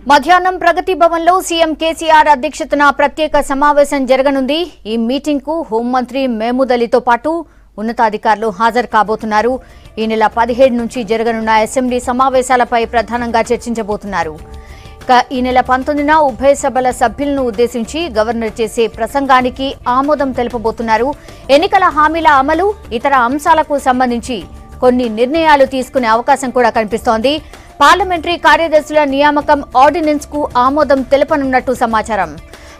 మధ్యాహ్నం ప్రగతి భవన్లో సీఎం కేసీఆర్ అధ్యక్షతన ప్రత్యేక సమావేశం జరగనుంది. ఈ మీటింగ్కు హోంమంత్రి మహమూద్ అలీతో పాటు ఉన్నతాధికారులు హాజరు కాబోతున్నారు. ఈ నెల 17 నుంచి జరగనున్న అసెంబ్లీ సమావేశాలపై ప్రధానంగా చర్చించబోతున్నారు. ఈ నెల 19న ఉభయ సభల సభ్యులను ఉద్దేశించి గవర్నర్ చేసే ప్రసంగానికి ఆమోదం తెలుపబోతున్నారు. ఎన్నికల హామీల అమలు, ఇతర అంశాలకు సంబంధించి కొన్ని నిర్ణయాలు తీసుకునే అవకాశం కూడా కనిపిస్తోంది. పార్లమెంటరీ కార్యదర్శుల నియామకం ఆర్డినెన్స్ కు ఆమోదం తెలపనున్నట్టు సమాచారం.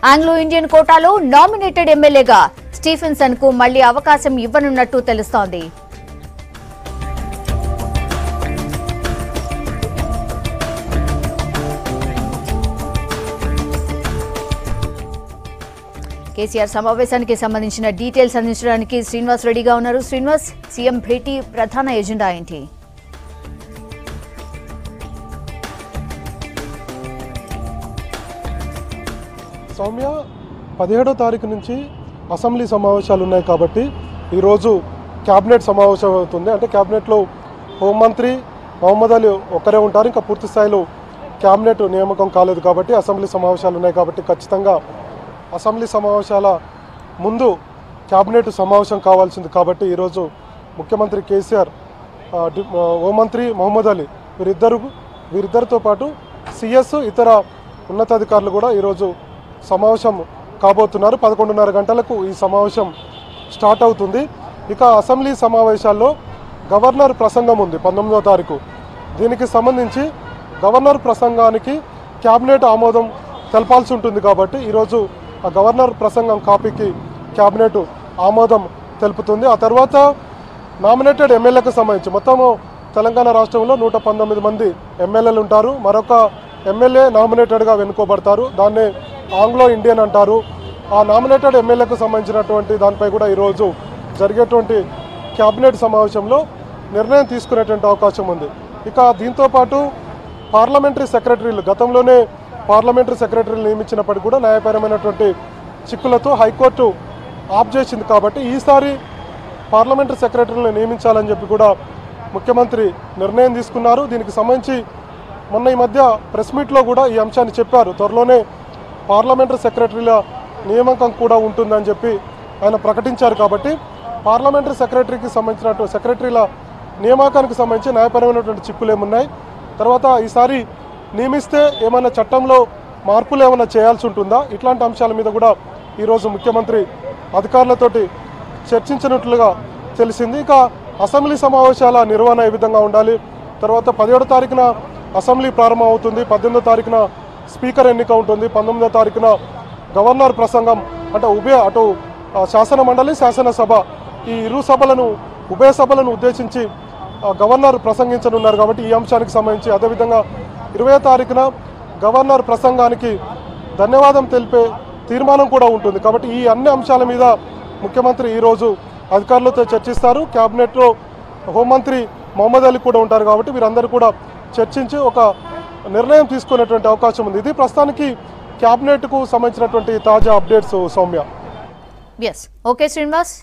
ఆంగ్లో ఇండియన్ కోటాలో నామినేటెడ్ ఎమ్మెల్యేగా స్టీఫెన్సన్ కు మళ్లీ అవకాశం ఇవ్వనున్నట్టు తెలుస్తోంది. కేసీఆర్ సమావేశానికి సంబంధించిన డీటెయిల్స్ అందించడానికి శ్రీనివాస్ రెడ్డిగా ఉన్నారు. శ్రీనివాస్, సీఎం భేటీ ప్రధాన ఎజెండా ఏంటి? సౌమ్య, 17వ తారీఖు నుంచి అసెంబ్లీ సమావేశాలు ఉన్నాయి కాబట్టి ఈరోజు క్యాబినెట్ సమావేశం అవుతుంది. అంటే క్యాబినెట్లో హోంమంత్రి మహమూద్ అలీ ఒక్కరే ఉంటారు. ఇంకా పూర్తి స్థాయిలో క్యాబినెట్ నియామకం కాలేదు కాబట్టి అసెంబ్లీ సమావేశాలు ఉన్నాయి కాబట్టి ఖచ్చితంగా అసెంబ్లీ సమావేశాల ముందు క్యాబినెట్ సమావేశం కావాల్సింది. కాబట్టి ఈరోజు ముఖ్యమంత్రి కేసీఆర్, హోంమంత్రి మహమూద్ అలీ వీరిద్దరితో పాటు సిఎస్, ఇతర ఉన్నతాధికారులు కూడా ఈరోజు సమావేశం కాబోతున్నారు. 11:30 గంటలకు ఈ సమావేశం స్టార్ట్ అవుతుంది. ఇక అసెంబ్లీ సమావేశాల్లో గవర్నర్ ప్రసంగం ఉంది 19వ తారీఖు. దీనికి సంబంధించి గవర్నర్ ప్రసంగానికి క్యాబినెట్ ఆమోదం తెలపాల్సి ఉంటుంది. కాబట్టి ఈరోజు ఆ గవర్నర్ ప్రసంగం కాపీకి క్యాబినెట్ ఆమోదం తెలుపుతుంది. ఆ తర్వాత నామినేటెడ్ ఎమ్మెల్యేలకు సంబంధించి మొత్తము తెలంగాణ రాష్ట్రంలో 119 మంది ఎమ్మెల్యేలు ఉంటారు. మరొక ఎమ్మెల్యే నామినేటెడ్గా వెనుకోబడతారు. దాన్ని ఆంగ్లో ఇండియన్ అంటారు. ఆ నామినేటెడ్ ఎమ్మెల్యేకు సంబంధించినటువంటి దానిపై కూడా ఈరోజు జరిగేటువంటి క్యాబినెట్ సమావేశంలో నిర్ణయం తీసుకునేటువంటి అవకాశం ఉంది. ఇక దీంతోపాటు పార్లమెంటరీ సెక్రటరీలు, గతంలోనే పార్లమెంటరీ సెక్రటరీలు నియమించినప్పటికీ కూడా న్యాయపరమైనటువంటి చిక్కులతో హైకోర్టు ఆప్ చేసింది. కాబట్టి ఈసారి పార్లమెంటరీ సెక్రటరీలను నియమించాలని చెప్పి కూడా ముఖ్యమంత్రి నిర్ణయం తీసుకున్నారు. దీనికి సంబంధించి మొన్న ఈ మధ్య ప్రెస్ మీట్లో కూడా ఈ అంశాన్ని చెప్పారు. త్వరలోనే పార్లమెంటరీ సెక్రటరీల నియామకం కూడా ఉంటుందని చెప్పి ఆయన ప్రకటించారు. కాబట్టి పార్లమెంటరీ సెక్రటరీకి సంబంధించినటువంటి సెక్రటరీల నియామకానికి సంబంధించి న్యాయపరమైనటువంటి చిక్కులు ఏమున్నాయి, తర్వాత ఈసారి నియమిస్తే ఏమైనా చట్టంలో మార్పులు ఏమైనా చేయాల్సి ఉంటుందా, ఇట్లాంటి అంశాల మీద కూడా ఈరోజు ముఖ్యమంత్రి అధికారులతోటి చర్చించినట్లుగా తెలిసింది. ఇక అసెంబ్లీ సమావేశాల నిర్వహణ ఏ విధంగా ఉండాలి, తర్వాత 17వ తారీఖున అసెంబ్లీ ప్రారంభం అవుతుంది, 18వ తారీఖున స్పీకర్ ఎన్నిక ఉంటుంది, 19వ తారీఖున గవర్నర్ ప్రసంగం. అంటే అటు శాసన మండలి, శాసనసభ ఈ ఇరు సభలను, ఉభయ సభలను ఉద్దేశించి గవర్నర్ ప్రసంగించనున్నారు. కాబట్టి ఈ అంశానికి సంబంధించి అదేవిధంగా 20వ తారీఖున గవర్నర్ ప్రసంగానికి ధన్యవాదం తెలిపే తీర్మానం కూడా ఉంటుంది. కాబట్టి ఈ అన్ని అంశాల మీద ముఖ్యమంత్రి ఈరోజు అధికారులతో చర్చిస్తారు. క్యాబినెట్లో హోంమంత్రి మహమూద్ అలీ కూడా ఉంటారు. కాబట్టి వీరందరూ కూడా చర్చించి ఒక నిర్ణయం తీసుకునేటువంటి అవకాశం ఉంది. ఇది ప్రస్తుతానికి క్యాబినెట్కు సంబంధించినటువంటి తాజా అప్డేట్స్. సౌమ్య. ఓకే శ్రీనివాస్.